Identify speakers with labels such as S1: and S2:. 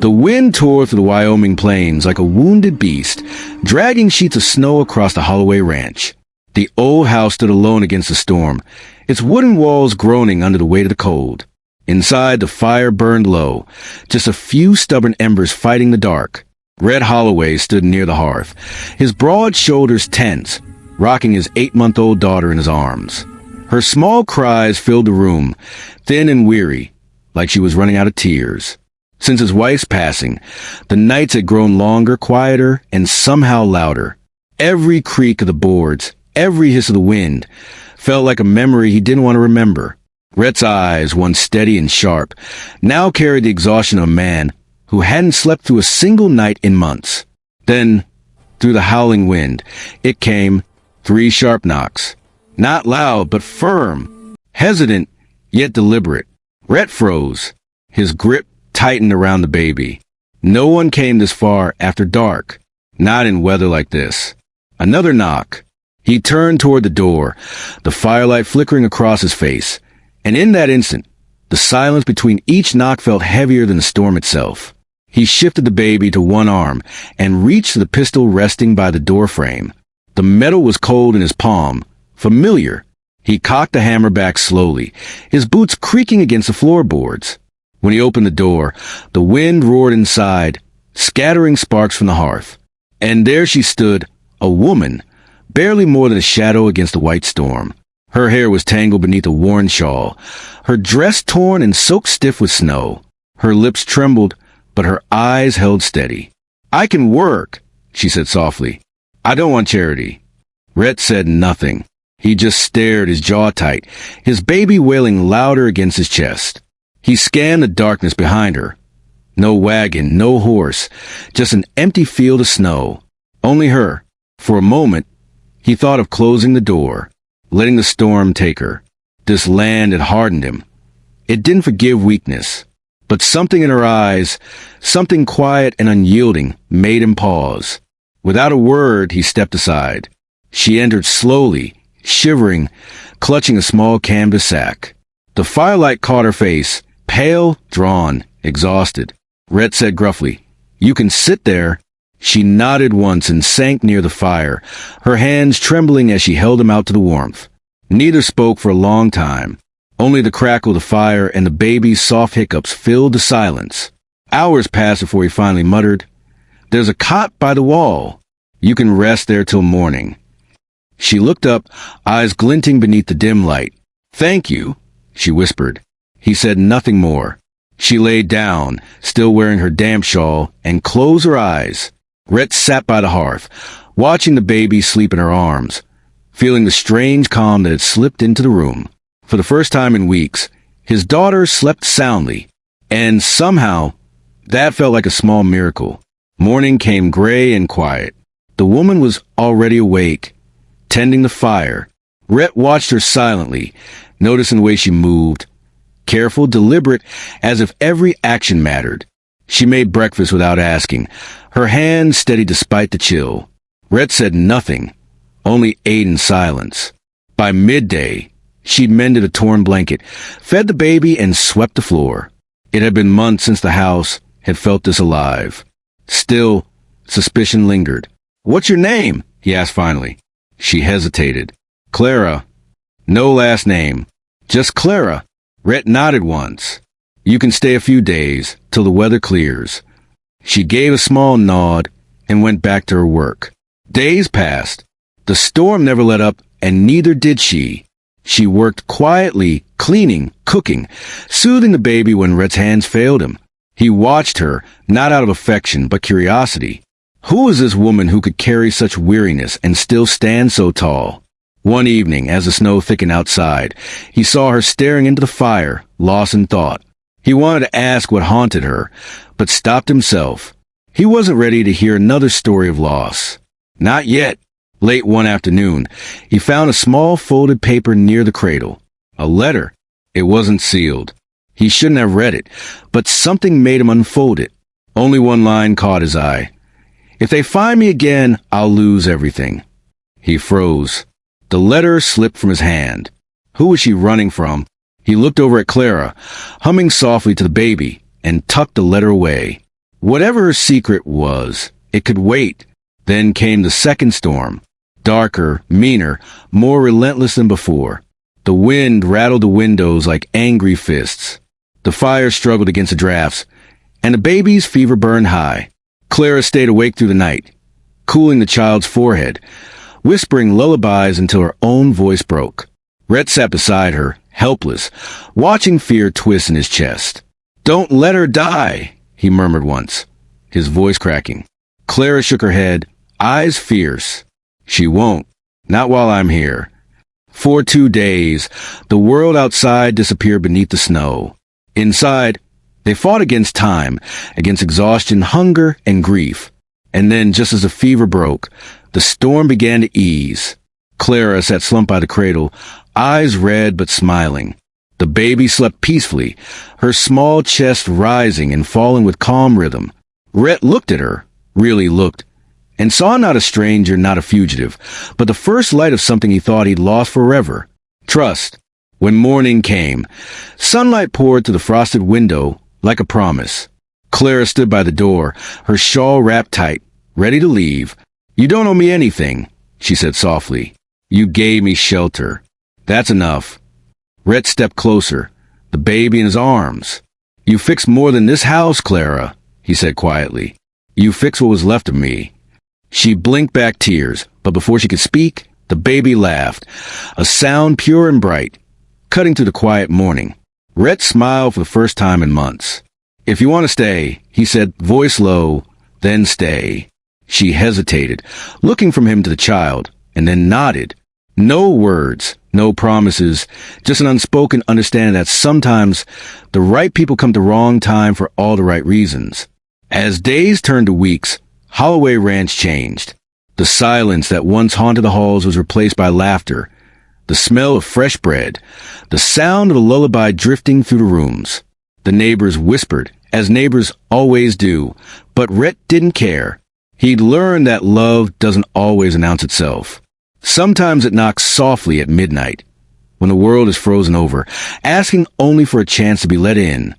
S1: The wind tore through the Wyoming plains like a wounded beast, dragging sheets of snow across the Holloway Ranch. The old house stood alone against the storm, its wooden walls groaning under the weight of the cold. Inside, the fire burned low, just a few stubborn embers fighting the dark. Red Holloway stood near the hearth, his broad shoulders tense, rocking his 8-month-old daughter in his arms. Her small cries filled the room, thin and weary, like she was running out of tears. Since his wife's passing, the nights had grown longer, quieter, and somehow louder. Every creak of the boards, every hiss of the wind, felt like a memory he didn't want to remember. Rhett's eyes, once steady and sharp, now carried the exhaustion of a man who hadn't slept through a single night in months. Then, through the howling wind, it came, 3 sharp knocks. Not loud, but firm, hesitant, yet deliberate. Rhett froze, his grip tightened around the baby. No one came this far after dark, not in weather like this. Another knock. He turned toward the door, the firelight flickering across his face. And in that instant, the silence between each knock felt heavier than the storm itself. He shifted the baby to one arm and reached for the pistol resting by the door frame. The metal was cold in his palm, familiar. He cocked the hammer back slowly, his boots creaking against the floorboards. When he opened the door, the wind roared inside, scattering sparks from the hearth. And there she stood, a woman, barely more than a shadow against the white storm. Her hair was tangled beneath a worn shawl, her dress torn and soaked stiff with snow. Her lips trembled, but her eyes held steady. "I can work," she said softly. "I don't want charity." Rhett said nothing. He just stared, his jaw tight, his baby wailing louder against his chest. He scanned the darkness behind her. No wagon, no horse, just an empty field of snow. Only her. For a moment, he thought of closing the door, letting the storm take her. This land had hardened him. It didn't forgive weakness. But something in her eyes, something quiet and unyielding, made him pause. Without a word, he stepped aside. She entered slowly, shivering, clutching a small canvas sack. The firelight caught her face, pale, drawn, exhausted. Rhett said gruffly, "You can sit there." She nodded once and sank near the fire, her hands trembling as she held him out to the warmth. Neither spoke for a long time. Only the crackle of the fire and the baby's soft hiccups filled the silence. Hours passed before he finally muttered, "There's a cot by the wall. You can rest there till morning." She looked up, eyes glinting beneath the dim light. "Thank you," she whispered. He said nothing more. She lay down, still wearing her damp shawl, and closed her eyes. Rhett sat by the hearth, watching the baby sleep in her arms, feeling the strange calm that had slipped into the room. For the first time in weeks, his daughter slept soundly, and somehow, that felt like a small miracle. Morning came gray and quiet. The woman was already awake, tending the fire. Rhett watched her silently, noticing the way she moved, careful, deliberate, as if every action mattered. She made breakfast without asking, her hands steady despite the chill. Rhett said nothing, only ate in silence. By midday, she'd mended a torn blanket, fed the baby, and swept the floor. It had been months since the house had felt this alive. Still, suspicion lingered. "What's your name?" he asked finally. She hesitated. "Clara." No last name. Just Clara. Rhett nodded once. "You can stay a few days, till the weather clears." She gave a small nod and went back to her work. Days passed. The storm never let up, and neither did she. She worked quietly, cleaning, cooking, soothing the baby when Rhett's hands failed him. He watched her, not out of affection, but curiosity. Who was this woman who could carry such weariness and still stand so tall? One evening, as the snow thickened outside, he saw her staring into the fire, lost in thought. He wanted to ask what haunted her, but stopped himself. He wasn't ready to hear another story of loss. Not yet. Late one afternoon, he found a small folded paper near the cradle. A letter. It wasn't sealed. He shouldn't have read it, but something made him unfold it. Only one line caught his eye. "If they find me again, I'll lose everything." He froze. The letter slipped from his hand. Who was she running from? He looked over at Clara, humming softly to the baby, and tucked the letter away. Whatever her secret was, it could wait. Then came the second storm. Darker, meaner, more relentless than before. The wind rattled the windows like angry fists. The fire struggled against the drafts, and the baby's fever burned high. Clara stayed awake through the night, cooling the child's forehead, whispering lullabies until her own voice broke. Rhett sat beside her, helpless, watching fear twist in his chest. "Don't let her die," he murmured once, his voice cracking. Clara shook her head, eyes fierce. "She won't. Not while I'm here." For 2 days, the world outside disappeared beneath the snow. Inside, they fought against time, against exhaustion, hunger, and grief. And then, just as the fever broke, the storm began to ease. Clara sat slumped by the cradle, eyes red but smiling. The baby slept peacefully, her small chest rising and falling with calm rhythm. Rhett looked at her, really looked, and saw not a stranger, not a fugitive, but the first light of something he thought he'd lost forever. Trust. When morning came, sunlight poured through the frosted window like a promise. Clara stood by the door, her shawl wrapped tight, ready to leave. "You don't owe me anything," she said softly. "You gave me shelter. That's enough." Rhett stepped closer, the baby in his arms. "You fixed more than this house, Clara," he said quietly. "You fixed what was left of me." She blinked back tears, but before she could speak, the baby laughed, a sound pure and bright, cutting through the quiet morning. Rhett smiled for the first time in months. "If you want to stay," he said, voice low, "then stay." She hesitated, looking from him to the child, and then nodded. No words, no promises, just an unspoken understanding that sometimes the right people come at the wrong time for all the right reasons. As days turned to weeks, Holloway Ranch changed. The silence that once haunted the halls was replaced by laughter, the smell of fresh bread, the sound of a lullaby drifting through the rooms. The neighbors whispered, as neighbors always do, but Rhett didn't care. He'd learned that love doesn't always announce itself. Sometimes it knocks softly at midnight, when the world is frozen over, asking only for a chance to be let in.